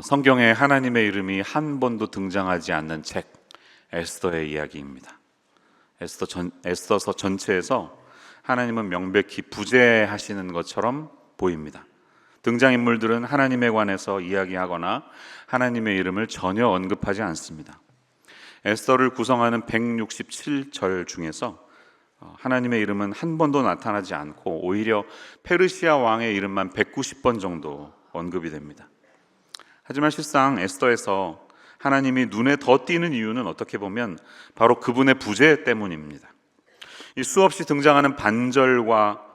성경에 하나님의 이름이 한 번도 등장하지 않는 책 에스더의 이야기입니다. 에스더서 전체에서 하나님은 명백히 부재하시는 것처럼 보입니다. 등장인물들은 하나님에 관해서 이야기하거나 하나님의 이름을 전혀 언급하지 않습니다. 에스더를 구성하는 167절 중에서 하나님의 이름은 한 번도 나타나지 않고 오히려 페르시아 왕의 이름만 190번 정도 언급이 됩니다. 하지만 실상 에스더에서 하나님이 눈에 더 띄는 이유는 어떻게 보면 바로 그분의 부재 때문입니다. 이 수없이 등장하는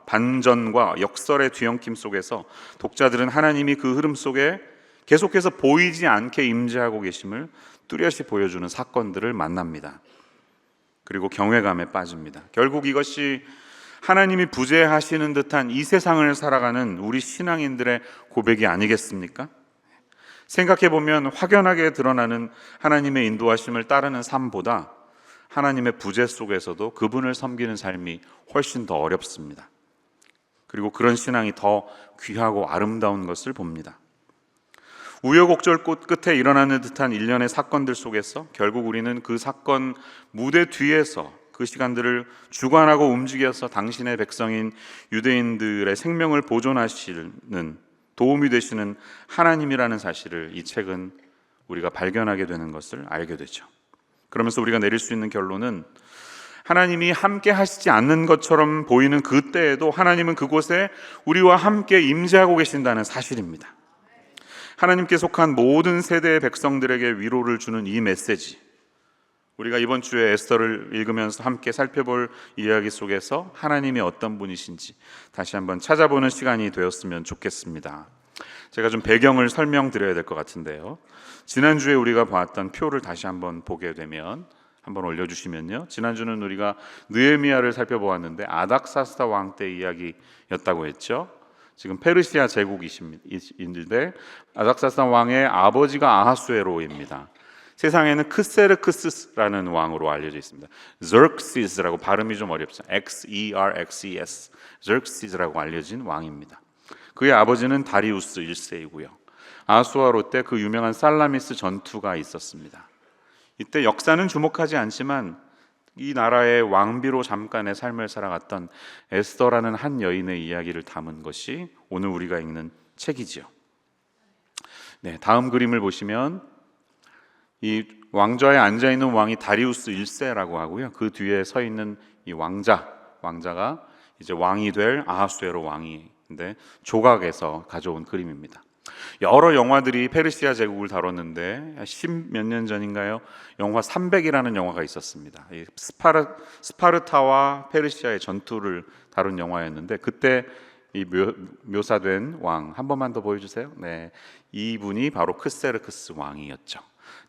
반전과 역설의 뒤엉킴 속에서 독자들은 하나님이 그 흐름 속에 계속해서 보이지 않게 임재하고 계심을 뚜렷이 보여주는 사건들을 만납니다. 그리고 경외감에 빠집니다. 결국 이것이 하나님이 부재하시는 듯한 이 세상을 살아가는 우리 신앙인들의 고백이 아니겠습니까? 생각해보면 확연하게 드러나는 하나님의 인도하심을 따르는 삶보다 하나님의 부재 속에서도 그분을 섬기는 삶이 훨씬 더 어렵습니다. 그리고 그런 신앙이 더 귀하고 아름다운 것을 봅니다. 우여곡절 끝에 일어나는 듯한 일련의 사건들 속에서 결국 우리는 그 사건 무대 뒤에서 그 시간들을 주관하고 움직여서 당신의 백성인 유대인들의 생명을 보존하시는 도움이 되시는 하나님이라는 사실을 이 책은 우리가 발견하게 되는 것을 알게 되죠. 그러면서 우리가 내릴 수 있는 결론은 하나님이 함께 하시지 않는 것처럼 보이는 그때에도 하나님은 그곳에 우리와 함께 임재하고 계신다는 사실입니다. 하나님께 속한 모든 세대의 백성들에게 위로를 주는 이 메시지, 우리가 이번 주에 에스더를 읽으면서 함께 살펴볼 이야기 속에서 하나님이 어떤 분이신지 다시 한번 찾아보는 시간이 되었으면 좋겠습니다. 제가 좀 배경을 설명드려야 될 것 같은데요. 지난주에 우리가 봤던 표를 다시 한번 보게 되면 한번 올려주시면요. 지난주는 우리가 느헤미야를 살펴보았는데 아닥사스다 왕 때 이야기였다고 했죠. 지금 페르시아 제국이신데 아닥사스다 왕의 아버지가 아하수에로입니다. 세상에는 크세르크스라는 왕으로 알려져 있습니다. Xerxes라고 발음이 좀 어렵죠. Xerxes, Xerxes라고 알려진 왕입니다. 그의 아버지는 다리우스 1세이고요. 아하수에로 때 그 유명한 살라미스 전투가 있었습니다. 이때 역사는 주목하지 않지만 이 나라의 왕비로 잠깐의 삶을 살아갔던 에스더라는 한 여인의 이야기를 담은 것이 오늘 우리가 읽는 책이지요. 네, 다음 그림을 보시면 이 왕좌에 앉아 있는 왕이 다리우스 1세라고 하고요. 그 뒤에 서 있는 이 왕자가 이제 왕이 될 아하수에로 왕인데 조각에서 가져온 그림입니다. 여러 영화들이 페르시아 제국을 다뤘는데 10몇 년 전인가요? 영화 300이라는 영화가 있었습니다. 스파르타와 페르시아의 전투를 다룬 영화였는데 그때 이 묘사된 왕 한 번만 더 보여주세요. 네, 이분이 바로 크세르크스 왕이었죠.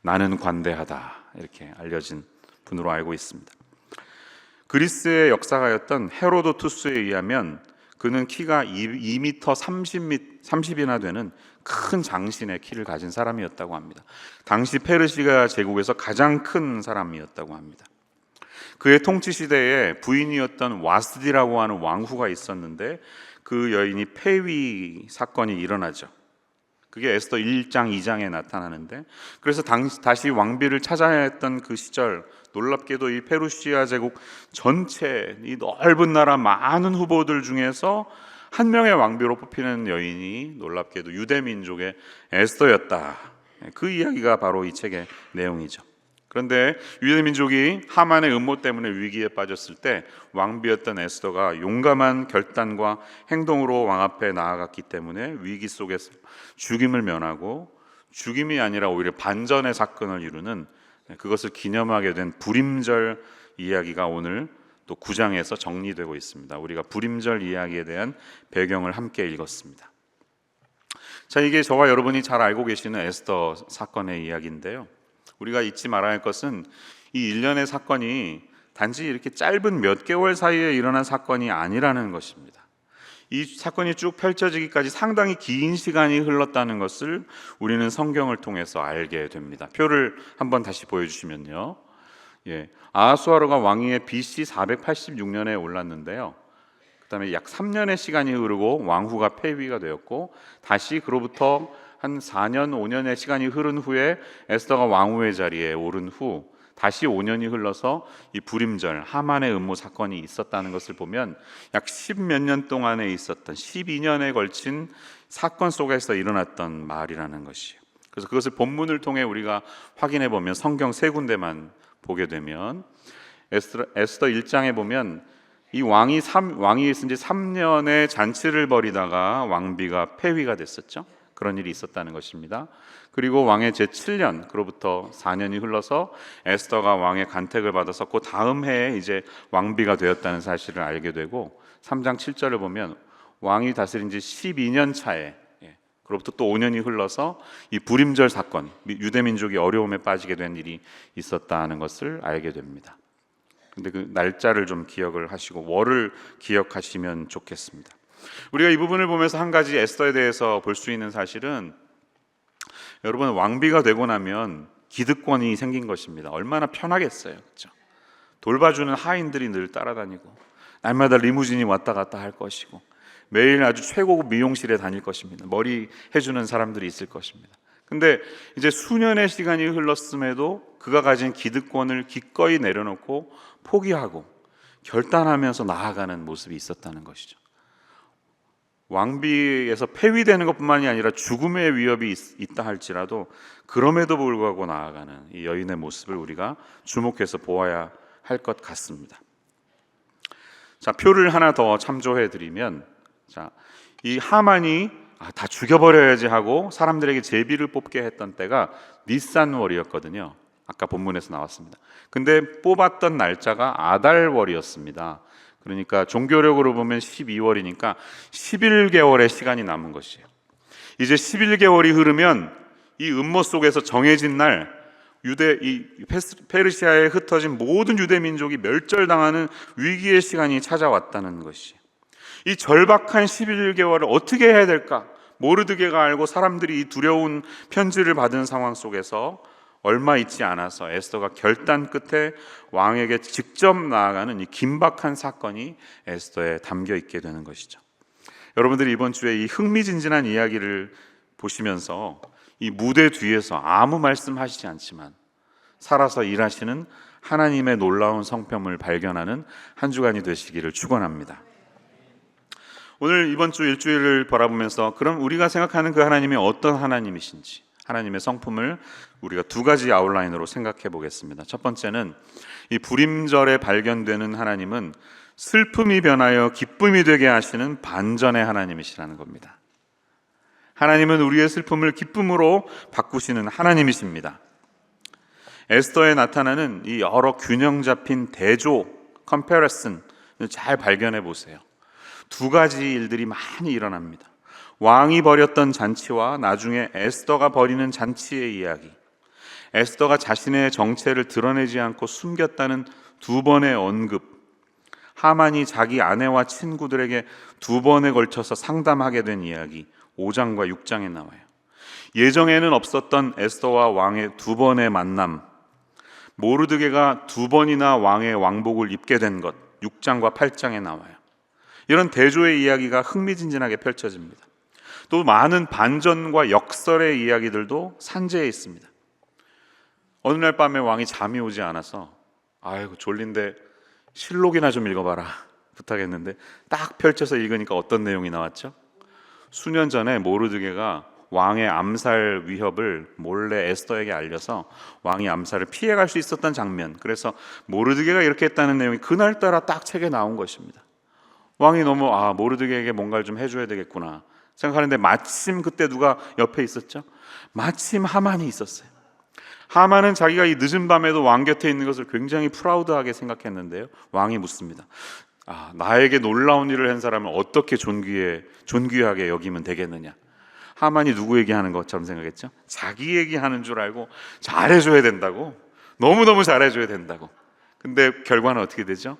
나는 관대하다 이렇게 알려진 분으로 알고 있습니다. 그리스의 역사가였던 헤로도투스에 의하면 그는 키가 2m 30이나 되는 큰 장신의 키를 가진 사람이었다고 합니다. 당시 페르시아 제국에서 가장 큰 사람이었다고 합니다. 그의 통치 시대에 부인이었던 와스디라고 하는 왕후가 있었는데 그 여인이 폐위 사건이 일어나죠. 그게 에스더 1장 2장에 나타나는데 그래서 다시 왕비를 찾아야 했던 그 시절 놀랍게도 이 페르시아 제국 전체 이 넓은 나라 많은 후보들 중에서 한 명의 왕비로 뽑히는 여인이 놀랍게도 유대 민족의 에스더였다. 그 이야기가 바로 이 책의 내용이죠. 그런데 유대 민족이 하만의 음모 때문에 위기에 빠졌을 때 왕비였던 에스더가 용감한 결단과 행동으로 왕 앞에 나아갔기 때문에 위기 속에서 죽임을 면하고 죽임이 아니라 오히려 반전의 사건을 이루는 그것을 기념하게 된 불임절 이야기가 오늘 또 9장에서 정리되고 있습니다. 우리가 불임절 이야기에 대한 배경을 함께 읽었습니다. 자, 이게 저와 여러분이 잘 알고 계시는 에스더 사건의 이야기인데요. 우리가 잊지 말아야 할 것은 이 일련의 사건이 단지 이렇게 짧은 몇 개월 사이에 일어난 사건이 아니라는 것입니다. 이 사건이 쭉 펼쳐지기까지 상당히 긴 시간이 흘렀다는 것을 우리는 성경을 통해서 알게 됩니다. 표를 한번 다시 보여주시면요. 아하수에로가 왕위에 BC 486년에 올랐는데요. 그 다음에 약 3년의 시간이 흐르고 왕후가 폐위가 되었고 다시 그로부터 한 4년, 5년의 시간이 흐른 후에 에스더가 왕후의 자리에 오른 후 다시 5년이 흘러서 이 불임절 하만의 음모 사건이 있었다는 것을 보면 약 10몇 년 동안에 있었던 12년에 걸친 사건 속에서 일어났던 말이라는 것이에요. 그래서 그것을 본문을 통해 우리가 확인해 보면 성경 세 군데만 보게 되면 에스더 1장에 보면 이 왕이 있은 지 3년의 잔치를 벌이다가 왕비가 폐위가 됐었죠. 그런 일이 있었다는 것입니다. 그리고 왕의 제7년, 그로부터 4년이 흘러서 에스더가 왕의 간택을 받아서 그 다음 해에 이제 왕비가 되었다는 사실을 알게 되고 3장 7절을 보면 왕이 다스린 지 12년 차에 그로부터 또 5년이 흘러서 이 불임절 사건, 유대민족이 어려움에 빠지게 된 일이 있었다는 것을 알게 됩니다. 근데 그 날짜를 좀 기억을 하시고 월을 기억하시면 좋겠습니다. 우리가 이 부분을 보면서 한 가지 에스더에 대해서 볼 수 있는 사실은 여러분 왕비가 되고 나면 기득권이 생긴 것입니다. 얼마나 편하겠어요, 그렇죠? 돌봐주는 하인들이 늘 따라다니고 날마다 리무진이 왔다 갔다 할 것이고 매일 아주 최고급 미용실에 다닐 것입니다. 머리 해주는 사람들이 있을 것입니다. 근데 이제 수년의 시간이 흘렀음에도 그가 가진 기득권을 기꺼이 내려놓고 포기하고 결단하면서 나아가는 모습이 있었다는 것이죠. 왕비에서 폐위되는 것뿐만이 아니라 죽음의 위협이 있다 할지라도 그럼에도 불구하고 나아가는 이 여인의 모습을 우리가 주목해서 보아야 할 것 같습니다. 자, 표를 하나 더 참조해 드리면, 자, 이 하만이 다 죽여버려야지 하고 사람들에게 제비를 뽑게 했던 때가 니산월이었거든요. 아까 본문에서 나왔습니다. 근데 뽑았던 날짜가 아달월이었습니다. 그러니까 종교력으로 보면 12월이니까 11개월의 시간이 남은 것이에요. 이제 11개월이 흐르면 이 음모 속에서 정해진 날 페르시아에 흩어진 모든 유대 민족이 멸절당하는 위기의 시간이 찾아왔다는 것이에요. 이 절박한 11개월을 어떻게 해야 될까? 모르드게가 알고 사람들이 이 두려운 편지를 받은 상황 속에서 얼마 있지 않아서 에스더가 결단 끝에 왕에게 직접 나아가는 이 긴박한 사건이 에스더에 담겨 있게 되는 것이죠. 여러분들이 이번 주에 이 흥미진진한 이야기를 보시면서 이 무대 뒤에서 아무 말씀하시지 않지만 살아서 일하시는 하나님의 놀라운 성품을 발견하는 한 주간이 되시기를 축원합니다. 오늘 이번 주 일주일을 바라보면서 그럼 우리가 생각하는 그 하나님이 어떤 하나님이신지, 하나님의 성품을 우리가 두 가지 아웃라인으로 생각해 보겠습니다. 첫 번째는 이 불임절에 발견되는 하나님은 슬픔이 변하여 기쁨이 되게 하시는 반전의 하나님이시라는 겁니다. 하나님은 우리의 슬픔을 기쁨으로 바꾸시는 하나님이십니다. 에스더에 나타나는 이 여러 균형 잡힌 대조, 컴패러슨 잘 발견해 보세요. 두 가지 일들이 많이 일어납니다. 왕이 벌였던 잔치와 나중에 에스더가 벌이는 잔치의 이야기, 에스더가 자신의 정체를 드러내지 않고 숨겼다는 두 번의 언급, 하만이 자기 아내와 친구들에게 두 번에 걸쳐서 상담하게 된 이야기 5장과 6장에 나와요. 예정에는 없었던 에스더와 왕의 두 번의 만남, 모르드게가 두 번이나 왕의 왕복을 입게 된 것 6장과 8장에 나와요. 이런 대조의 이야기가 흥미진진하게 펼쳐집니다. 또 많은 반전과 역설의 이야기들도 산재해 있습니다. 어느 날 밤에 왕이 잠이 오지 않아서 아이고 졸린데 실록이나 좀 읽어봐라 부탁했는데 딱 펼쳐서 읽으니까 어떤 내용이 나왔죠? 수년 전에 모르드게가 왕의 암살 위협을 몰래 에스더에게 알려서 왕이 암살을 피해갈 수 있었던 장면, 그래서 모르드게가 이렇게 했다는 내용이 그날따라 딱 책에 나온 것입니다. 왕이 너무 모르드게에게 뭔가를 좀 해줘야 되겠구나 생각하는데 마침 그때 누가 옆에 있었죠? 마침 하만이 있었어요. 하만은 자기가 이 늦은 밤에도 왕 곁에 있는 것을 굉장히 프라우드하게 생각했는데요, 왕이 묻습니다. 나에게 놀라운 일을 한 사람을 어떻게 존귀하게 여기면 되겠느냐. 하만이 누구 얘기하는 것처럼 생각했죠? 자기 얘기하는 줄 알고 잘해줘야 된다고, 너무너무 잘해줘야 된다고. 근데 결과는 어떻게 되죠?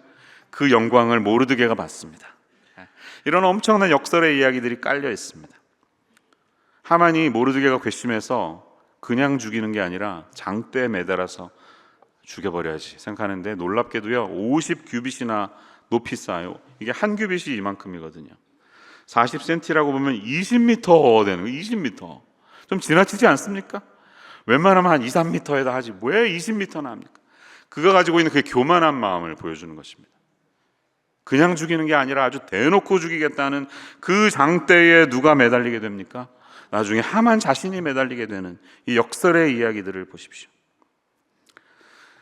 그 영광을 모르드게가 받습니다. 이런 엄청난 역설의 이야기들이 깔려 있습니다. 하만이 모르드게가 괘씸해서 그냥 죽이는 게 아니라 장대에 매달아서 죽여버려야지 생각하는데 놀랍게도요 50규빗이나 높이 쌓아요. 이게 한 규빗이 이만큼이거든요. 40cm라고 보면 20m 되는 거예요. 20m. 좀 지나치지 않습니까? 웬만하면 한 2, 3m에다 하지 왜 20m나 합니까? 그가 가지고 있는 그 교만한 마음을 보여주는 것입니다. 그냥 죽이는 게 아니라 아주 대놓고 죽이겠다는 그 장대에 누가 매달리게 됩니까? 나중에 하만 자신이 매달리게 되는 이 역설의 이야기들을 보십시오.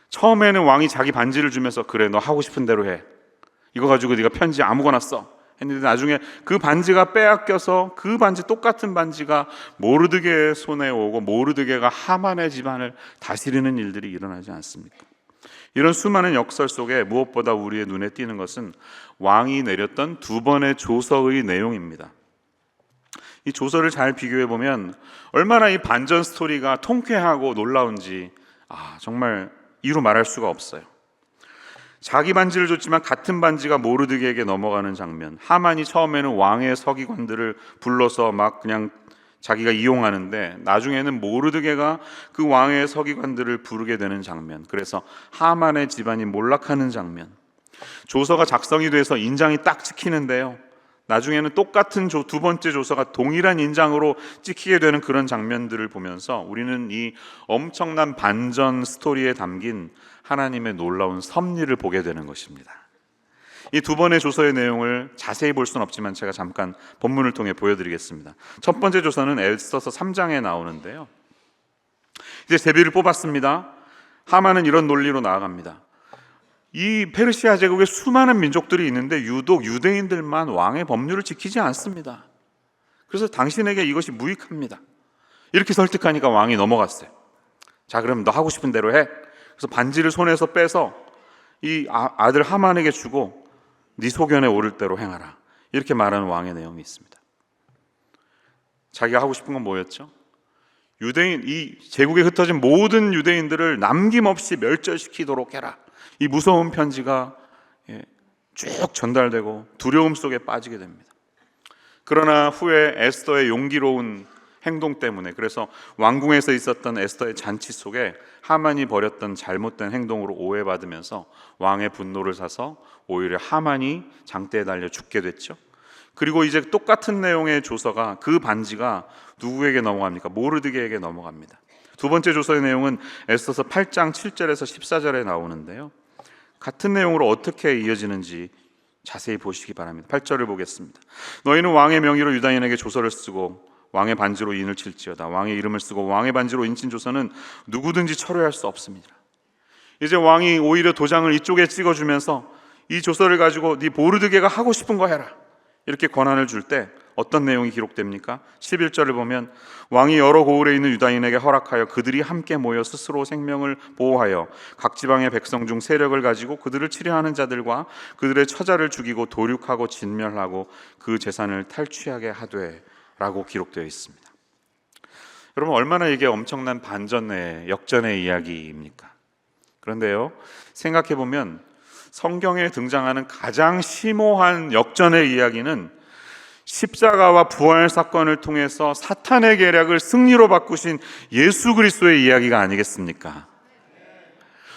처음에는 왕이 자기 반지를 주면서 그래 너 하고 싶은 대로 해, 이거 가지고 네가 편지 아무거나 써 했는데, 나중에 그 반지가 빼앗겨서 그 반지, 똑같은 반지가 모르드게의 손에 오고 모르드게가 하만의 집안을 다스리는 일들이 일어나지 않습니까? 이런 수많은 역설 속에 무엇보다 우리의 눈에 띄는 것은 왕이 내렸던 두 번의 조서의 내용입니다. 이 조서를 잘 비교해 보면 얼마나 이 반전 스토리가 통쾌하고 놀라운지 정말 이루 말할 수가 없어요. 자기 반지를 줬지만 같은 반지가 모르드게에게 넘어가는 장면, 하만이 처음에는 왕의 서기관들을 불러서 막 그냥 자기가 이용하는데 나중에는 모르드게가 그 왕의 서기관들을 부르게 되는 장면, 그래서 하만의 집안이 몰락하는 장면, 조서가 작성이 돼서 인장이 딱 찍히는데요, 나중에는 똑같은 두 번째 조서가 동일한 인장으로 찍히게 되는 그런 장면들을 보면서 우리는 이 엄청난 반전 스토리에 담긴 하나님의 놀라운 섭리를 보게 되는 것입니다. 이 두 번의 조서의 내용을 자세히 볼 수는 없지만 제가 잠깐 본문을 통해 보여드리겠습니다. 첫 번째 조서는 에스더서 3장에 나오는데요, 이제 제비를 뽑았습니다. 하만은 이런 논리로 나아갑니다. 이 페르시아 제국에 수많은 민족들이 있는데 유독 유대인들만 왕의 법률을 지키지 않습니다. 그래서 당신에게 이것이 무익합니다. 이렇게 설득하니까 왕이 넘어갔어요. 자, 그럼 너 하고 싶은 대로 해. 그래서 반지를 손에서 빼서 이 아들 하만에게 주고 네 소견에 오를 대로 행하라, 이렇게 말하는 왕의 내용이 있습니다. 자기가 하고 싶은 건 뭐였죠? 유대인, 이 제국에 흩어진 모든 유대인들을 남김없이 멸절시키도록 해라. 이 무서운 편지가 쭉 전달되고 두려움 속에 빠지게 됩니다. 그러나 후에 에스더의 용기로운 행동 때문에, 그래서 왕궁에서 있었던 에스더의 잔치 속에 하만이 벌였던 잘못된 행동으로 오해받으면서 왕의 분노를 사서 오히려 하만이 장대에 달려 죽게 됐죠. 그리고 이제 똑같은 내용의 조서가, 그 반지가 누구에게 넘어갑니까? 모르드게에게 넘어갑니다. 두 번째 조서의 내용은 에스더서 8장 7절에서 14절에 나오는데요, 같은 내용으로 어떻게 이어지는지 자세히 보시기 바랍니다. 8절을 보겠습니다. 너희는 왕의 명의로 유다인에게 조서를 쓰고 왕의 반지로 인을 칠지어다. 왕의 이름을 쓰고 왕의 반지로 인친 조서는 누구든지 철회할 수 없습니다. 이제 왕이 오히려 도장을 이쪽에 찍어주면서 이 조서를 가지고 네 모르드게가 하고 싶은 거 해라, 이렇게 권한을 줄 때 어떤 내용이 기록됩니까? 11절을 보면 왕이 여러 고을에 있는 유다인에게 허락하여 그들이 함께 모여 스스로 생명을 보호하여 각 지방의 백성 중 세력을 가지고 그들을 치려하는 자들과 그들의 처자를 죽이고 도륙하고 진멸하고 그 재산을 탈취하게 하되 라고 기록되어 있습니다. 여러분, 얼마나 이게 엄청난 반전의 역전의 이야기입니까? 그런데요, 생각해보면 성경에 등장하는 가장 심오한 역전의 이야기는 십자가와 부활 사건을 통해서 사탄의 계략을 승리로 바꾸신 예수 그리스도의 이야기가 아니겠습니까?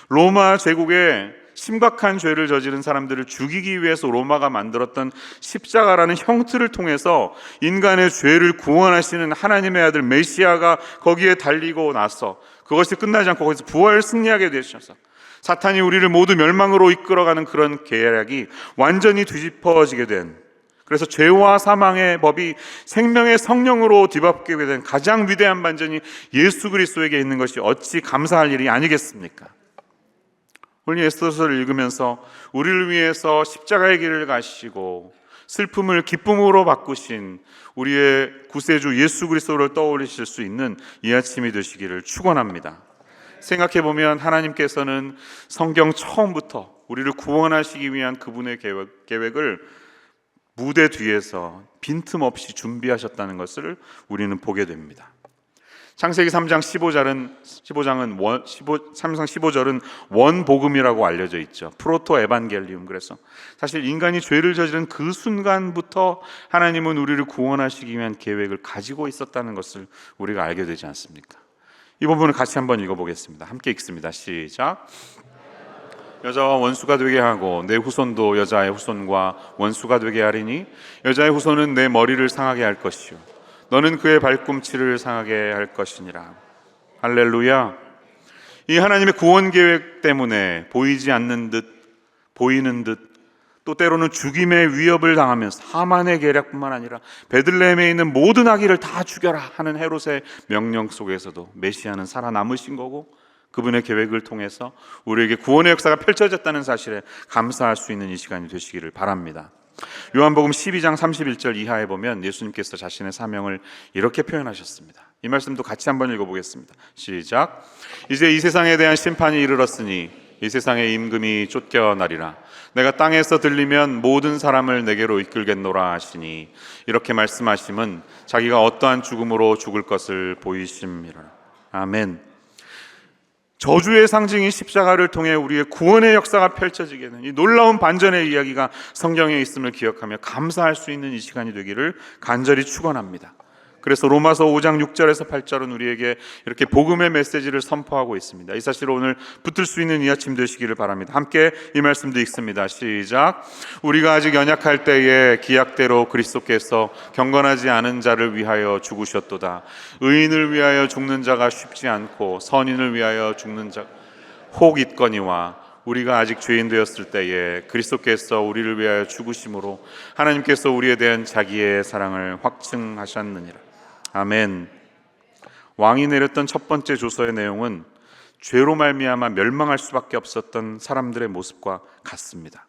로마 제국에 심각한 죄를 저지른 사람들을 죽이기 위해서 로마가 만들었던 십자가라는 형틀을 통해서 인간의 죄를 구원하시는 하나님의 아들 메시아가 거기에 달리고 나서 그것이 끝나지 않고 거기서 부활 승리하게 되셔서 사탄이 우리를 모두 멸망으로 이끌어가는 그런 계략이 완전히 뒤집어지게 된, 그래서 죄와 사망의 법이 생명의 성령으로 뒤바뀌게 된 가장 위대한 반전이 예수 그리스도에게 있는 것이 어찌 감사할 일이 아니겠습니까? 오늘 에스더서를 읽으면서 우리를 위해서 십자가의 길을 가시고 슬픔을 기쁨으로 바꾸신 우리의 구세주 예수 그리스도를 떠올리실 수 있는 이 아침이 되시기를 축원합니다. 생각해보면 하나님께서는 성경 처음부터 우리를 구원하시기 위한 그분의 계획을 무대 뒤에서 빈틈없이 준비하셨다는 것을 우리는 보게 됩니다. 창세기 3장 15절은 원복음이라고 알려져 있죠. 프로토 에반겔리움. 그래서 사실 인간이 죄를 저지른 그 순간부터 하나님은 우리를 구원하시기 위한 계획을 가지고 있었다는 것을 우리가 알게 되지 않습니까? 이 부분을 같이 한번 읽어보겠습니다. 함께 읽습니다. 시작. 여자와 원수가 되게 하고 내 후손도 여자의 후손과 원수가 되게 하리니 여자의 후손은 내 머리를 상하게 할 것이요 너는 그의 발꿈치를 상하게 할 것이니라. 할렐루야. 이 하나님의 구원 계획 때문에 보이지 않는 듯 보이는 듯 또 때로는 죽임의 위협을 당하면서 하만의 계략뿐만 아니라 베들레헴에 있는 모든 아기를 다 죽여라 하는 헤롯의 명령 속에서도 메시아는 살아남으신 거고, 그분의 계획을 통해서 우리에게 구원의 역사가 펼쳐졌다는 사실에 감사할 수 있는 이 시간이 되시기를 바랍니다. 요한복음 12장 31절 이하에 보면 예수님께서 자신의 사명을 이렇게 표현하셨습니다. 이 말씀도 같이 한번 읽어보겠습니다. 시작. 이제 이 세상에 대한 심판이 이르렀으니 이 세상의 임금이 쫓겨나리라. 내가 땅에서 들리면 모든 사람을 내게로 이끌겠노라 하시니, 이렇게 말씀하심은 자기가 어떠한 죽음으로 죽을 것을 보이심이라. 아멘. 저주의 상징인 십자가를 통해 우리의 구원의 역사가 펼쳐지게 되는 이 놀라운 반전의 이야기가 성경에 있음을 기억하며 감사할 수 있는 이 시간이 되기를 간절히 축원합니다. 그래서 로마서 5장 6절에서 8절은 우리에게 이렇게 복음의 메시지를 선포하고 있습니다. 이 사실을 오늘 붙들 수 있는 이 아침 되시기를 바랍니다. 함께 이 말씀도 읽습니다. 시작. 우리가 아직 연약할 때에 기약대로 그리스도께서 경건하지 않은 자를 위하여 죽으셨도다. 의인을 위하여 죽는 자가 쉽지 않고 선인을 위하여 죽는 자 혹 있거니와, 우리가 아직 죄인 되었을 때에 그리스도께서 우리를 위하여 죽으심으로 하나님께서 우리에 대한 자기의 사랑을 확증하셨느니라. 아멘. 왕이 내렸던 첫 번째 조서의 내용은 죄로 말미암아 멸망할 수밖에 없었던 사람들의 모습과 같습니다.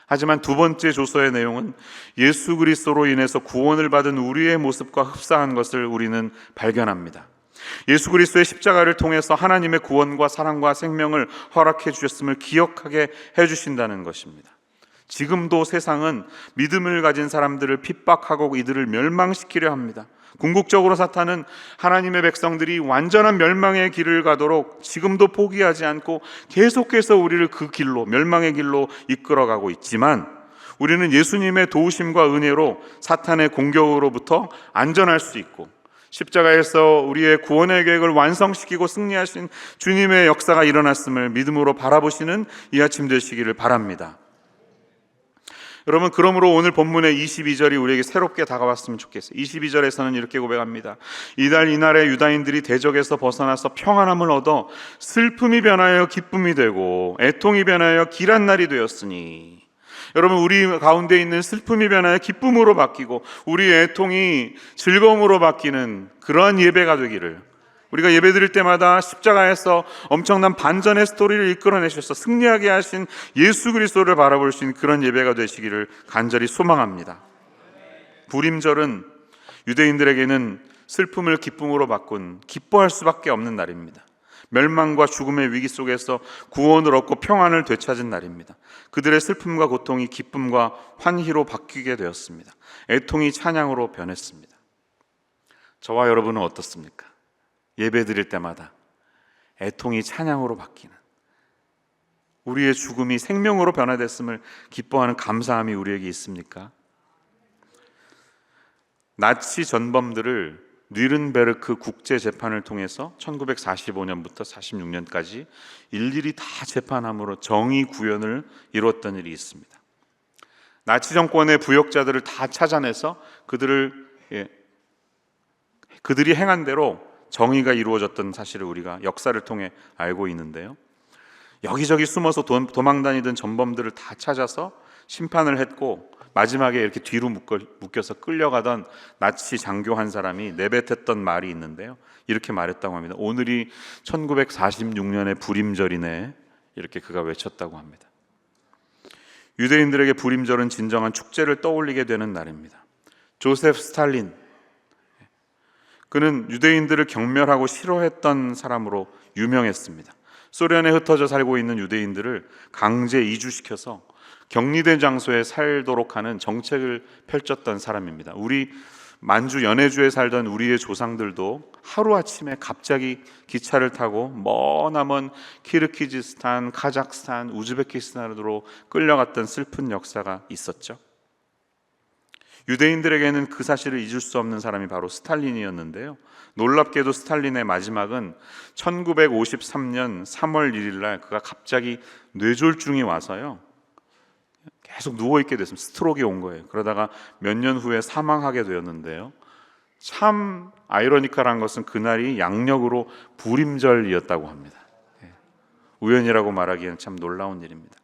하지만 두 번째 조서의 내용은 예수 그리스도로 인해서 구원을 받은 우리의 모습과 흡사한 것을 우리는 발견합니다. 예수 그리스도의 십자가를 통해서 하나님의 구원과 사랑과 생명을 허락해 주셨음을 기억하게 해주신다는 것입니다. 지금도 세상은 믿음을 가진 사람들을 핍박하고 이들을 멸망시키려 합니다. 궁극적으로 사탄은 하나님의 백성들이 완전한 멸망의 길을 가도록 지금도 포기하지 않고 계속해서 우리를 그 길로, 멸망의 길로 이끌어가고 있지만, 우리는 예수님의 도우심과 은혜로 사탄의 공격으로부터 안전할 수 있고, 십자가에서 우리의 구원의 계획을 완성시키고 승리하신 주님의 역사가 일어났음을 믿음으로 바라보시는 이 아침 되시기를 바랍니다. 여러분, 그러므로 오늘 본문의 22절이 우리에게 새롭게 다가왔으면 좋겠어요. 22절에서는 이렇게 고백합니다. 이날에 유다인들이 대적에서 벗어나서 평안함을 얻어 슬픔이 변하여 기쁨이 되고 애통이 변하여 길한 날이 되었으니, 여러분, 우리 가운데 있는 슬픔이 변하여 기쁨으로 바뀌고 우리의 애통이 즐거움으로 바뀌는 그러한 예배가 되기를, 우리가 예배 드릴 때마다 십자가에서 엄청난 반전의 스토리를 이끌어내셔서 승리하게 하신 예수 그리스도를 바라볼 수 있는 그런 예배가 되시기를 간절히 소망합니다. 부림절은 유대인들에게는 슬픔을 기쁨으로 바꾼 기뻐할 수밖에 없는 날입니다. 멸망과 죽음의 위기 속에서 구원을 얻고 평안을 되찾은 날입니다. 그들의 슬픔과 고통이 기쁨과 환희로 바뀌게 되었습니다. 애통이 찬양으로 변했습니다. 저와 여러분은 어떻습니까? 예배 드릴 때마다 애통이 찬양으로 바뀌는, 우리의 죽음이 생명으로 변화됐음을 기뻐하는 감사함이 우리에게 있습니까? 나치 전범들을 뉘른베르크 국제재판을 통해서 1945년부터 46년까지 일일이 다 재판함으로 정의 구현을 이루었던 일이 있습니다. 나치 정권의 부역자들을 다 찾아내서 그들이 행한 대로 정의가 이루어졌던 사실을 우리가 역사를 통해 알고 있는데요. 여기저기 숨어서 도망다니던 전범들을 다 찾아서 심판을 했고, 마지막에 이렇게 뒤로 묶여서 끌려가던 나치 장교 한 사람이 내뱉었던 말이 있는데요. 이렇게 말했다고 합니다. 오늘이 1946년의 불임절이네, 이렇게 그가 외쳤다고 합니다. 유대인들에게 불임절은 진정한 축제를 떠올리게 되는 날입니다. 조세프 스탈린, 그는 유대인들을 경멸하고 싫어했던 사람으로 유명했습니다. 소련에 흩어져 살고 있는 유대인들을 강제 이주시켜서 격리된 장소에 살도록 하는 정책을 펼쳤던 사람입니다. 우리 만주 연해주에 살던 우리의 조상들도 하루아침에 갑자기 기차를 타고 머나먼 키르기즈스탄, 카자흐스탄, 우즈베키스탄으로 끌려갔던 슬픈 역사가 있었죠. 유대인들에게는 그 사실을 잊을 수 없는 사람이 바로 스탈린이었는데요. 놀랍게도 스탈린의 마지막은 1953년 3월 1일 날 그가 갑자기 뇌졸중이 와서요, 계속 누워있게 됐습니다. 스트로크가 온 거예요. 그러다가 몇 년 후에 사망하게 되었는데요. 참 아이러니컬한 것은 그날이 양력으로 불임절이었다고 합니다. 우연이라고 말하기에는 참 놀라운 일입니다.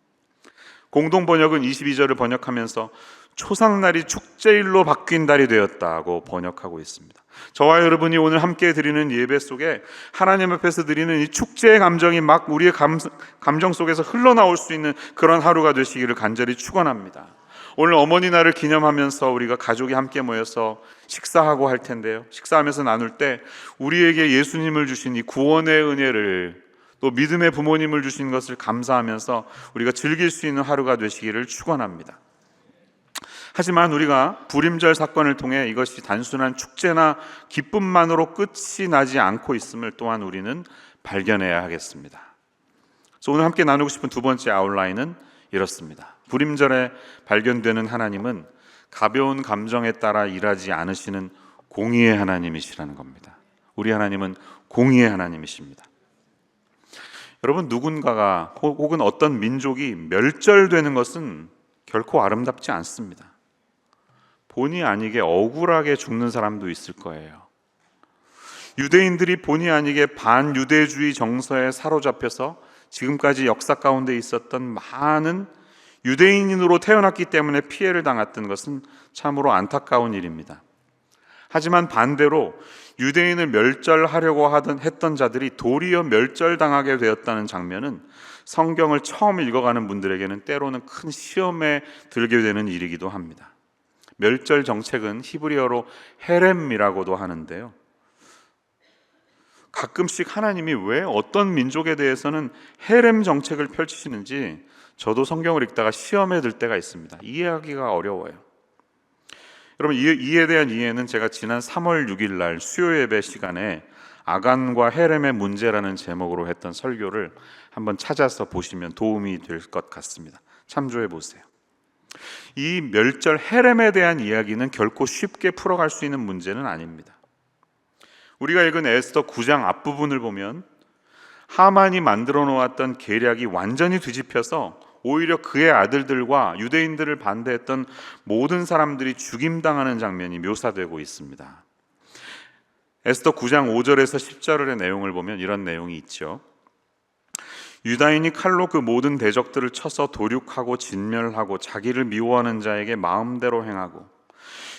공동 번역은 22절을 번역하면서 초상날이 축제일로 바뀐 달이 되었다고 번역하고 있습니다. 저와 여러분이 오늘 함께 드리는 예배 속에 하나님 앞에서 드리는 이 축제의 감정이 막 우리의 감정 속에서 흘러나올 수 있는 그런 하루가 되시기를 간절히 축원합니다. 오늘 어머니 날을 기념하면서 우리가 가족이 함께 모여서 식사하고 할 텐데요, 식사하면서 나눌 때 우리에게 예수님을 주신 이 구원의 은혜를, 또 믿음의 부모님을 주신 것을 감사하면서 우리가 즐길 수 있는 하루가 되시기를 축원합니다. 하지만 우리가 불임절 사건을 통해 이것이 단순한 축제나 기쁨만으로 끝이 나지 않고 있음을 또한 우리는 발견해야 하겠습니다. 그래서 오늘 함께 나누고 싶은 두 번째 아웃라인은 이렇습니다. 불임절에 발견되는 하나님은 가벼운 감정에 따라 일하지 않으시는 공의의 하나님이시라는 겁니다. 우리 하나님은 공의의 하나님이십니다. 여러분, 누군가가 혹은 어떤 민족이 멸절되는 것은 결코 아름답지 않습니다. 본의 아니게 억울하게 죽는 사람도 있을 거예요. 유대인들이 본의 아니게 반유대주의 정서에 사로잡혀서 지금까지 역사 가운데 있었던 많은 유대인으로 태어났기 때문에 피해를 당했던 것은 참으로 안타까운 일입니다. 하지만 반대로 유대인을 멸절하려고 했던 자들이 도리어 멸절당하게 되었다는 장면은 성경을 처음 읽어가는 분들에게는 때로는 큰 시험에 들게 되는 일이기도 합니다. 멸절 정책은 히브리어로 헤렘이라고도 하는데요, 가끔씩 하나님이 왜 어떤 민족에 대해서는 헤렘 정책을 펼치시는지 저도 성경을 읽다가 시험에 들 때가 있습니다. 이해하기가 어려워요. 여러분, 이에 대한 이해는 제가 지난 3월 6일 날 수요 예배 시간에 아간과 헤렘의 문제라는 제목으로 했던 설교를 한번 찾아서 보시면 도움이 될 것 같습니다. 참조해 보세요. 이 멸절 헤렘에 대한 이야기는 결코 쉽게 풀어갈 수 있는 문제는 아닙니다. 우리가 읽은 에스더 9장 앞부분을 보면 하만이 만들어 놓았던 계략이 완전히 뒤집혀서 오히려 그의 아들들과 유대인들을 반대했던 모든 사람들이 죽임당하는 장면이 묘사되고 있습니다. 에스더 9장 5절에서 10절의 내용을 보면 이런 내용이 있죠. 유다인이 칼로 그 모든 대적들을 쳐서 도륙하고 진멸하고 자기를 미워하는 자에게 마음대로 행하고,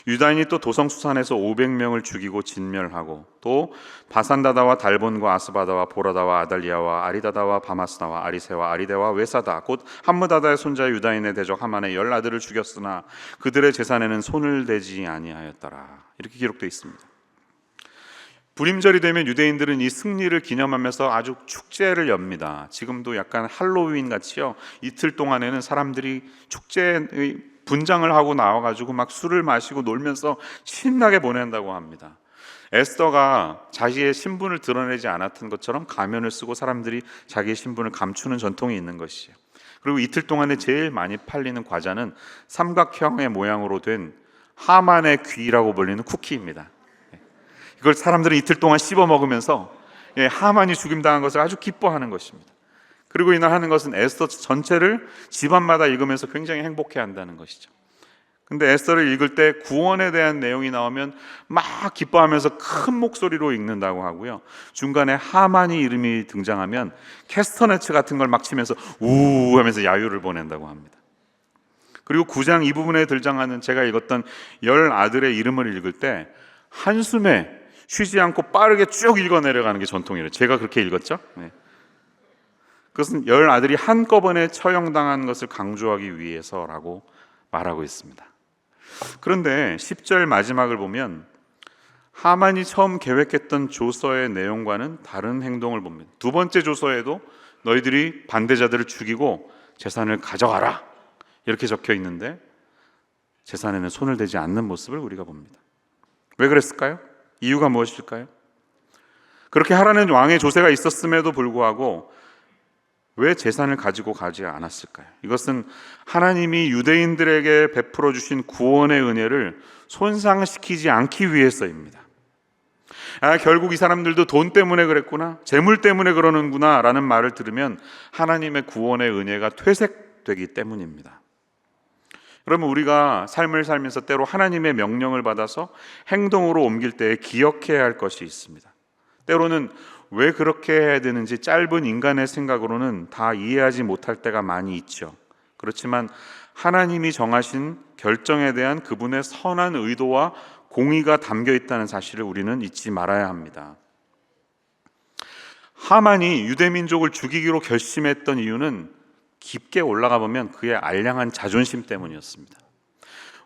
유다인이 또 도성수산에서 500명을 죽이고 진멸하고, 또 바산다다와 달본과 아스바다와 보라다와 아달리아와 아리다다와 바마스나와 아리세와 아리데와 외사다 곧 함므다다의 손자 유다인의 대적 하만의 10 아들을 죽였으나 그들의 재산에는 손을 대지 아니하였더라. 이렇게 기록되어 있습니다. 불임절이 되면 유대인들은 이 승리를 기념하면서 아주 축제를 엽니다. 지금도 약간 할로윈 같이요, 이틀 동안에는 사람들이 축제의 분장을 하고 나와가지고 막 술을 마시고 놀면서 신나게 보낸다고 합니다. 에스더가 자기의 신분을 드러내지 않았던 것처럼 가면을 쓰고 사람들이 자기의 신분을 감추는 전통이 있는 것이에요. 그리고 이틀 동안에 제일 많이 팔리는 과자는 삼각형의 모양으로 된 하만의 귀라고 불리는 쿠키입니다. 이걸 사람들은 이틀 동안 씹어 먹으면서 하만이 죽임당한 것을 아주 기뻐하는 것입니다. 그리고 이날 하는 것은 에스더 전체를 집안마다 읽으면서 굉장히 행복해 한다는 것이죠. 근데 에스더를 읽을 때 구원에 대한 내용이 나오면 막 기뻐하면서 큰 목소리로 읽는다고 하고요, 중간에 하만이 이름이 등장하면 캐스터네츠 같은 걸 막 치면서 우우 하면서 야유를 보낸다고 합니다. 그리고 9장 이 부분에 등장하는 제가 읽었던 10 아들의 이름을 읽을 때 한숨에 쉬지 않고 빠르게 쭉 읽어 내려가는 게 전통이에요. 제가 그렇게 읽었죠. 그것은 10 아들이 한꺼번에 처형당한 것을 강조하기 위해서라고 말하고 있습니다. 그런데 10절 마지막을 보면 하만이 처음 계획했던 조서의 내용과는 다른 행동을 봅니다. 두 번째 조서에도 너희들이 반대자들을 죽이고 재산을 가져가라 이렇게 적혀 있는데 재산에는 손을 대지 않는 모습을 우리가 봅니다. 왜 그랬을까요? 이유가 무엇일까요? 그렇게 하라는 왕의 조세가 있었음에도 불구하고 왜 재산을 가지고 가지 않았을까요? 이것은 하나님이 유대인들에게 베풀어 주신 구원의 은혜를 손상시키지 않기 위해서입니다. 결국 이 사람들도 돈 때문에 그랬구나, 재물 때문에 그러는구나 라는 말을 들으면 하나님의 구원의 은혜가 퇴색되기 때문입니다. 그러면 우리가 삶을 살면서 때로 하나님의 명령을 받아서 행동으로 옮길 때에 기억해야 할 것이 있습니다. 때로는 왜 그렇게 해야 되는지 짧은 인간의 생각으로는 다 이해하지 못할 때가 많이 있죠. 그렇지만 하나님이 정하신 결정에 대한 그분의 선한 의도와 공의가 담겨 있다는 사실을 우리는 잊지 말아야 합니다. 하만이 유대민족을 죽이기로 결심했던 이유는 깊게 올라가 보면 그의 알량한 자존심 때문이었습니다.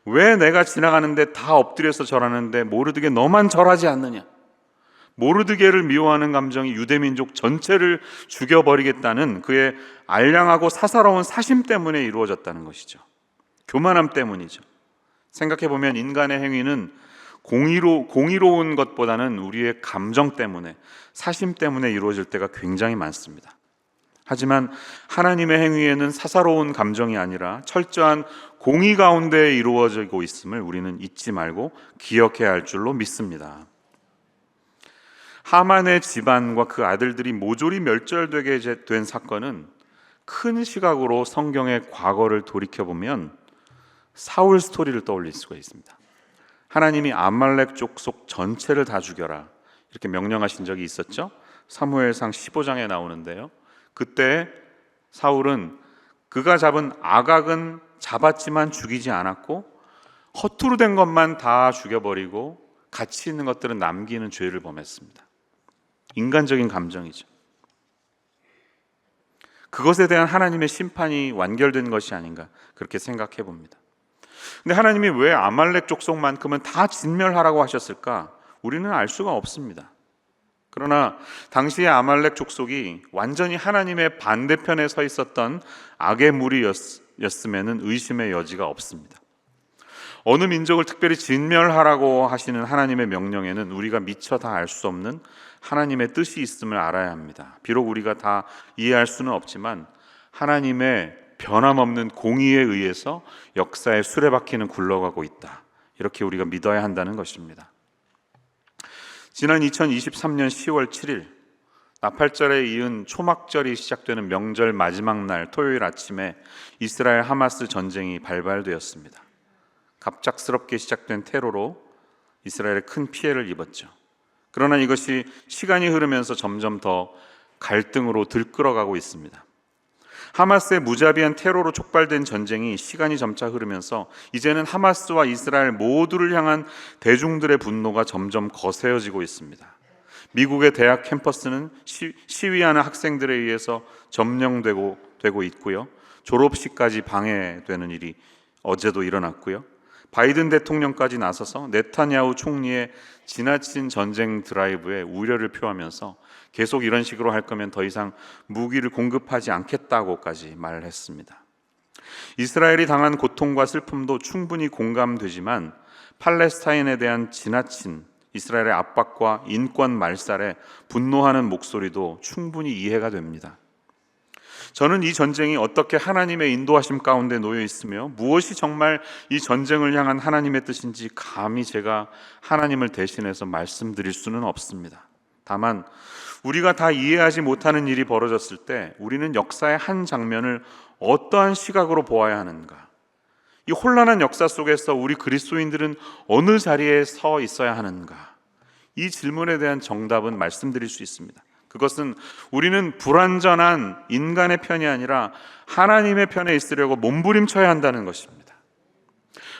왜 내가 지나가는데 다 엎드려서 절하는데 모르드게 너만 절하지 않느냐? 모르드게를 미워하는 감정이 유대민족 전체를 죽여버리겠다는 그의 알량하고 사사로운 사심 때문에 이루어졌다는 것이죠. 교만함 때문이죠. 생각해보면 인간의 행위는 공의로운 것보다는 우리의 감정 때문에, 사심 때문에 이루어질 때가 굉장히 많습니다. 하지만 하나님의 행위에는 사사로운 감정이 아니라 철저한 공의 가운데 이루어지고 있음을 우리는 잊지 말고 기억해야 할 줄로 믿습니다. 하만의 집안과 그 아들들이 모조리 멸절되게 된 사건은 큰 시각으로 성경의 과거를 돌이켜보면 사울 스토리를 떠올릴 수가 있습니다. 하나님이 아말렉 족속 전체를 다 죽여라 이렇게 명령하신 적이 있었죠. 사무엘상 15장에 나오는데요. 그때 사울은 그가 잡은 아각은 잡았지만 죽이지 않았고 허투루 된 것만 다 죽여버리고 가치 있는 것들은 남기는 죄를 범했습니다. 인간적인 감정이죠. 그것에 대한 하나님의 심판이 완결된 것이 아닌가 그렇게 생각해 봅니다. 근데 하나님이 왜 아말렉 족속만큼은 다 진멸하라고 하셨을까? 우리는 알 수가 없습니다. 그러나 당시의 아말렉 족속이 완전히 하나님의 반대편에 서 있었던 악의 무리였음에는 의심의 여지가 없습니다. 어느 민족을 특별히 진멸하라고 하시는 하나님의 명령에는 우리가 미처 다 알 수 없는 하나님의 뜻이 있음을 알아야 합니다. 비록 우리가 다 이해할 수는 없지만 하나님의 변함없는 공의에 의해서 역사의 수레바퀴는 굴러가고 있다. 이렇게 우리가 믿어야 한다는 것입니다. 지난 2023년 10월 7일 나팔절에 이은 초막절이 시작되는 명절 마지막 날 토요일 아침에 이스라엘 하마스 전쟁이 발발되었습니다. 갑작스럽게 시작된 테러로 이스라엘에 큰 피해를 입었죠. 그러나 이것이 시간이 흐르면서 점점 더 갈등으로 들끓어가고 있습니다. 하마스의 무자비한 테러로 촉발된 전쟁이 시간이 점차 흐르면서 이제는 하마스와 이스라엘 모두를 향한 대중들의 분노가 점점 거세어지고 있습니다. 미국의 대학 캠퍼스는 시위하는 학생들에 의해서 점령되고 있고요. 졸업식까지 방해되는 일이 어제도 일어났고요. 바이든 대통령까지 나서서 네타냐후 총리의 지나친 전쟁 드라이브에 우려를 표하면서 계속 이런 식으로 할 거면 더 이상 무기를 공급하지 않겠다고까지 말을 했습니다. 이스라엘이 당한 고통과 슬픔도 충분히 공감되지만 팔레스타인에 대한 지나친 이스라엘의 압박과 인권 말살에 분노하는 목소리도 충분히 이해가 됩니다. 저는 이 전쟁이 어떻게 하나님의 인도하심 가운데 놓여 있으며 무엇이 정말 이 전쟁을 향한 하나님의 뜻인지 감히 제가 하나님을 대신해서 말씀드릴 수는 없습니다. 다만 우리가 다 이해하지 못하는 일이 벌어졌을 때 우리는 역사의 한 장면을 어떠한 시각으로 보아야 하는가? 이 혼란한 역사 속에서 우리 그리스도인들은 어느 자리에 서 있어야 하는가? 이 질문에 대한 정답은 말씀드릴 수 있습니다. 그것은 우리는 불완전한 인간의 편이 아니라 하나님의 편에 있으려고 몸부림쳐야 한다는 것입니다.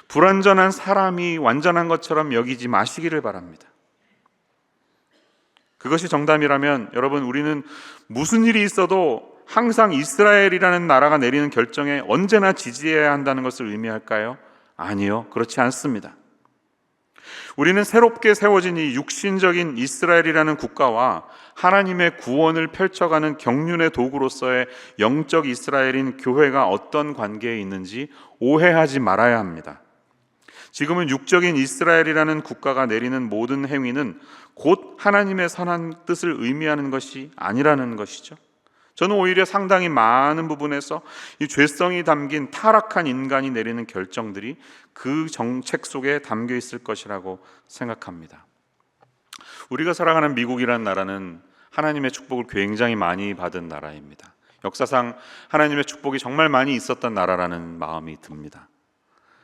불완전한 사람이 완전한 것처럼 여기지 마시기를 바랍니다. 그것이 정답이라면 여러분, 우리는 무슨 일이 있어도 항상 이스라엘이라는 나라가 내리는 결정에 언제나 지지해야 한다는 것을 의미할까요? 아니요, 그렇지 않습니다. 우리는 새롭게 세워진 이 육신적인 이스라엘이라는 국가와 하나님의 구원을 펼쳐가는 경륜의 도구로서의 영적 이스라엘인 교회가 어떤 관계에 있는지 오해하지 말아야 합니다. 지금은 육적인 이스라엘이라는 국가가 내리는 모든 행위는 곧 하나님의 선한 뜻을 의미하는 것이 아니라는 것이죠. 저는 오히려 상당히 많은 부분에서 이 죄성이 담긴 타락한 인간이 내리는 결정들이 그 정책 속에 담겨 있을 것이라고 생각합니다. 우리가 살아가는 미국이라는 나라는 하나님의 축복을 굉장히 많이 받은 나라입니다. 역사상 하나님의 축복이 정말 많이 있었던 나라라는 마음이 듭니다.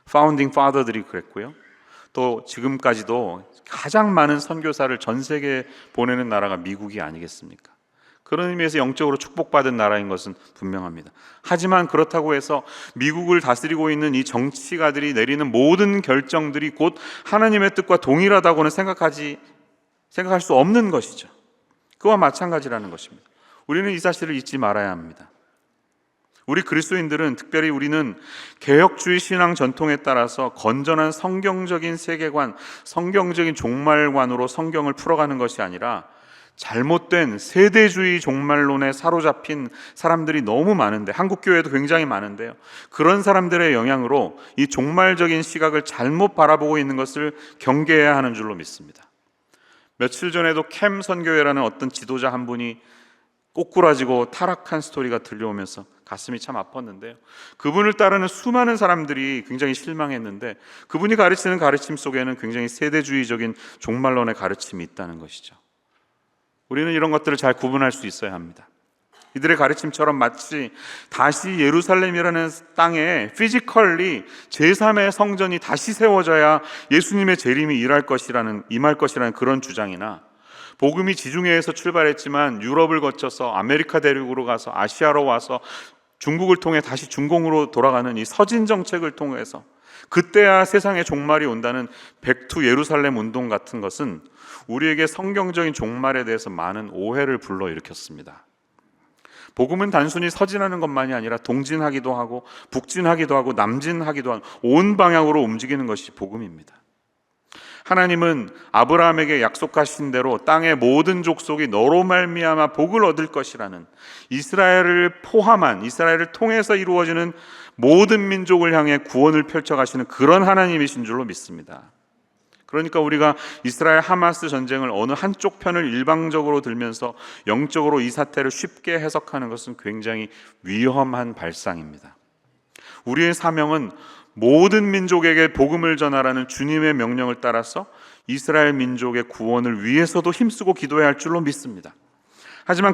파운딩 파더들이 그랬고요. 또 지금까지도 가장 많은 선교사를 전 세계에 보내는 나라가 미국이 아니겠습니까? 그런 의미에서 영적으로 축복받은 나라인 것은 분명합니다. 하지만 그렇다고 해서 미국을 다스리고 있는 이 정치가들이 내리는 모든 결정들이 곧 하나님의 뜻과 동일하다고는 생각할 수 없는 것이죠. 그와 마찬가지라는 것입니다. 우리는 이 사실을 잊지 말아야 합니다. 우리 그리스도인들은, 특별히 우리는 개혁주의 신앙 전통에 따라서 건전한 성경적인 세계관, 성경적인 종말관으로 성경을 풀어가는 것이 아니라 잘못된 세대주의 종말론에 사로잡힌 사람들이 너무 많은데, 한국 교회도 굉장히 많은데요, 그런 사람들의 영향으로 이 종말적인 시각을 잘못 바라보고 있는 것을 경계해야 하는 줄로 믿습니다. 며칠 전에도 캠 선교회라는 어떤 지도자 한 분이 꼬꾸라지고 타락한 스토리가 들려오면서 가슴이 참 아팠는데요, 그분을 따르는 수많은 사람들이 굉장히 실망했는데, 그분이 가르치는 가르침 속에는 굉장히 세대주의적인 종말론의 가르침이 있다는 것이죠. 우리는 이런 것들을 잘 구분할 수 있어야 합니다. 이들의 가르침처럼 마치 다시 예루살렘이라는 땅에 피지컬리 제3의 성전이 다시 세워져야 예수님의 재림이 임할 것이라는 그런 주장이나, 복음이 지중해에서 출발했지만 유럽을 거쳐서 아메리카 대륙으로 가서 아시아로 와서 중국을 통해 다시 중공으로 돌아가는 이 서진 정책을 통해서 그때야 세상의 종말이 온다는 백투 예루살렘 운동 같은 것은 우리에게 성경적인 종말에 대해서 많은 오해를 불러일으켰습니다. 복음은 단순히 서진하는 것만이 아니라 동진하기도 하고 북진하기도 하고 남진하기도 하고 온 방향으로 움직이는 것이 복음입니다. 하나님은 아브라함에게 약속하신 대로 땅의 모든 족속이 너로 말미암아 복을 얻을 것이라는, 이스라엘을 포함한, 이스라엘을 통해서 이루어지는 모든 민족을 향해 구원을 펼쳐가시는 그런 하나님이신 줄로 믿습니다. 그러니까 우리가 이스라엘 하마스 전쟁을 어느 한쪽 편을 일방적으로 들면서 영적으로 이 사태를 쉽게 해석하는 것은 굉장히 위험한 발상입니다. 우리의 사명은 모든 민족에게 복음을 전하라는 주님의 명령을 따라서 이스라엘 민족의 구원을 위해서도 힘쓰고 기도해야 할 줄로 믿습니다.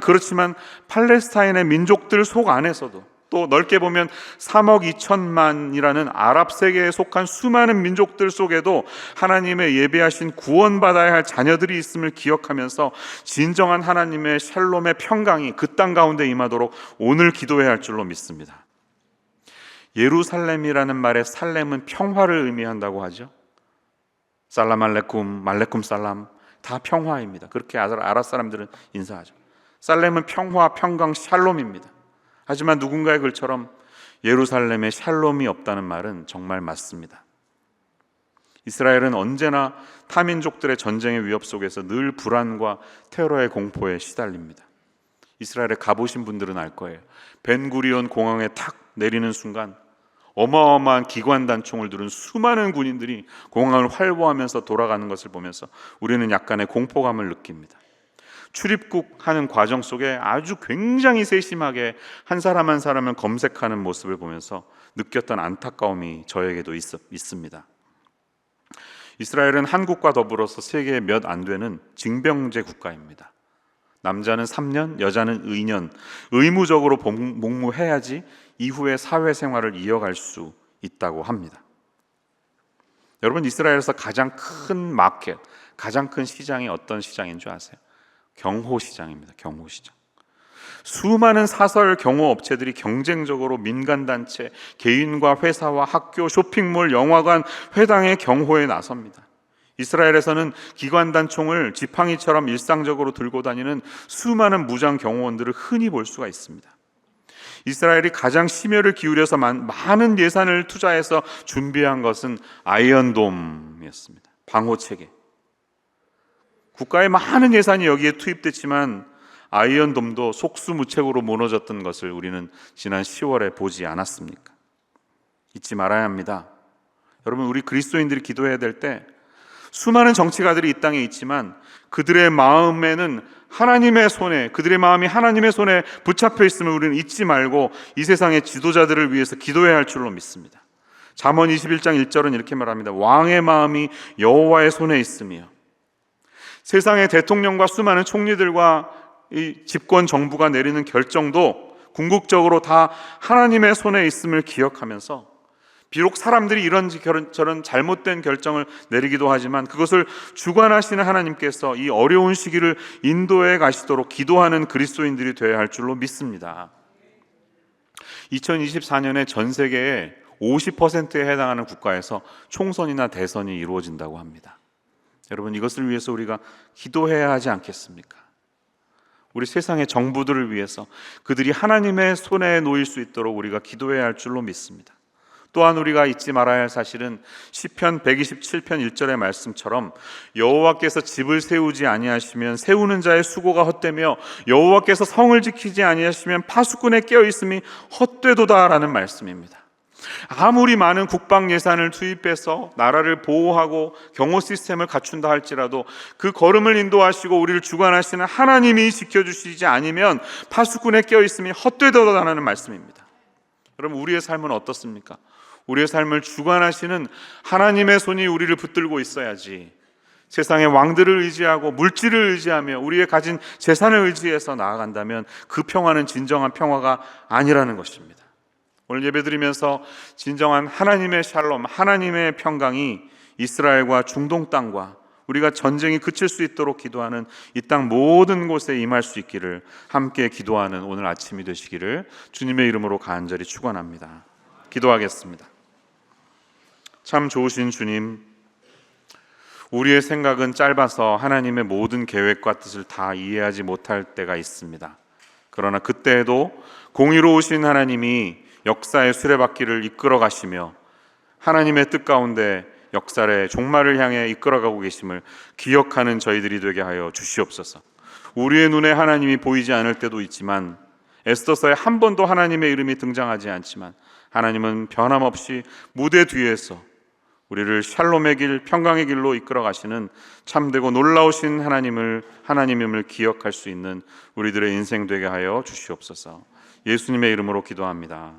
그렇지만 팔레스타인의 민족들 속 안에서도, 또 넓게 보면 3억 2천만이라는 아랍 세계에 속한 수많은 민족들 속에도 하나님의 예배하신 구원받아야 할 자녀들이 있음을 기억하면서 진정한 하나님의 샬롬의 평강이 그 땅 가운데 임하도록 오늘 기도해야 할 줄로 믿습니다. 예루살렘이라는 말의 살렘은 평화를 의미한다고 하죠. 살람 알레쿰, 말레쿰 살람, 다 평화입니다. 그렇게 아랍 사람들은 인사하죠. 살렘은 평화, 평강, 샬롬입니다. 하지만 누군가의 글처럼 예루살렘에 샬롬이 없다는 말은 정말 맞습니다. 이스라엘은 언제나 타민족들의 전쟁의 위협 속에서 늘 불안과 테러의 공포에 시달립니다. 이스라엘에 가보신 분들은 알 거예요. 벤구리온 공항에 탁 내리는 순간 어마어마한 기관 단총을 두른 수많은 군인들이 공항을 활보하면서 돌아가는 것을 보면서 우리는 약간의 공포감을 느낍니다. 출입국하는 과정 속에 아주 굉장히 세심하게 한 사람 한 사람을 검색하는 모습을 보면서 느꼈던 안타까움이 저에게도 있습니다. 이스라엘은 한국과 더불어서 세계에 몇 안 되는 징병제 국가입니다. 남자는 3년, 여자는 2년 의무적으로 복무해야지 이후에 사회생활을 이어갈 수 있다고 합니다. 여러분, 이스라엘에서 가장 큰 마켓, 가장 큰 시장이 어떤 시장인 줄 아세요? 경호시장입니다. 경호시장. 수많은 사설 경호업체들이 경쟁적으로 민간단체, 개인과 회사와 학교, 쇼핑몰, 영화관, 회당의 경호에 나섭니다. 이스라엘에서는 기관단총을 지팡이처럼 일상적으로 들고 다니는 수많은 무장 경호원들을 흔히 볼 수가 있습니다. 이스라엘이 가장 심혈을 기울여서 많은 예산을 투자해서 준비한 것은 아이언돔이었습니다. 방호체계. 국가의 많은 예산이 여기에 투입됐지만 아이언돔도 속수무책으로 무너졌던 것을 우리는 지난 10월에 보지 않았습니까? 잊지 말아야 합니다. 여러분, 우리 그리스도인들이 기도해야 될 때 수많은 정치가들이 이 땅에 있지만 그들의 마음에는 하나님의 손에, 그들의 마음이 하나님의 손에 붙잡혀 있음을 우리는 잊지 말고 이 세상의 지도자들을 위해서 기도해야 할 줄로 믿습니다. 잠언 21장 1절은 이렇게 말합니다. 왕의 마음이 여호와의 손에 있으며. 세상의 대통령과 수많은 총리들과 이 집권 정부가 내리는 결정도 궁극적으로 다 하나님의 손에 있음을 기억하면서 비록 사람들이 저런 잘못된 결정을 내리기도 하지만 그것을 주관하시는 하나님께서 이 어려운 시기를 인도해 가시도록 기도하는 그리스도인들이 되어야 할 줄로 믿습니다. 2024년에 전 세계의 50%에 해당하는 국가에서 총선이나 대선이 이루어진다고 합니다. 여러분, 이것을 위해서 우리가 기도해야 하지 않겠습니까? 우리 세상의 정부들을 위해서 그들이 하나님의 손에 놓일 수 있도록 우리가 기도해야 할 줄로 믿습니다. 또한 우리가 잊지 말아야 할 사실은 시편 127편 1절의 말씀처럼 여호와께서 집을 세우지 아니하시면 세우는 자의 수고가 헛되며 여호와께서 성을 지키지 아니하시면 파수꾼의 깨어있음이 헛되도다라는 말씀입니다. 아무리 많은 국방 예산을 투입해서 나라를 보호하고 경호 시스템을 갖춘다 할지라도 그 걸음을 인도하시고 우리를 주관하시는 하나님이 지켜주시지 않으면 파수꾼의 깨어있음이 헛되도다라는 말씀입니다. 여러분, 우리의 삶은 어떻습니까? 우리의 삶을 주관하시는 하나님의 손이 우리를 붙들고 있어야지 세상의 왕들을 의지하고 물질을 의지하며 우리의 가진 재산을 의지해서 나아간다면 그 평화는 진정한 평화가 아니라는 것입니다. 오늘 예배드리면서 진정한 하나님의 샬롬, 하나님의 평강이 이스라엘과 중동 땅과 우리가 전쟁이 그칠 수 있도록 기도하는 이 땅 모든 곳에 임할 수 있기를 함께 기도하는 오늘 아침이 되시기를 주님의 이름으로 간절히 축원합니다. 기도하겠습니다. 참 좋으신 주님, 우리의 생각은 짧아서 하나님의 모든 계획과 뜻을 다 이해하지 못할 때가 있습니다. 그러나 그때에도 공의로우신 하나님이 역사의 수레바퀴를 이끌어 가시며 하나님의 뜻 가운데 역사의 종말을 향해 이끌어가고 계심을 기억하는 저희들이 되게 하여 주시옵소서. 우리의 눈에 하나님이 보이지 않을 때도 있지만 에스더서에 한 번도 하나님의 이름이 등장하지 않지만 하나님은 변함없이 무대 뒤에서 우리를 샬롬의 길, 평강의 길로 이끌어 가시는 참되고 놀라우신 하나님임을 기억할 수 있는 우리들의 인생 되게 하여 주시옵소서. 예수님의 이름으로 기도합니다.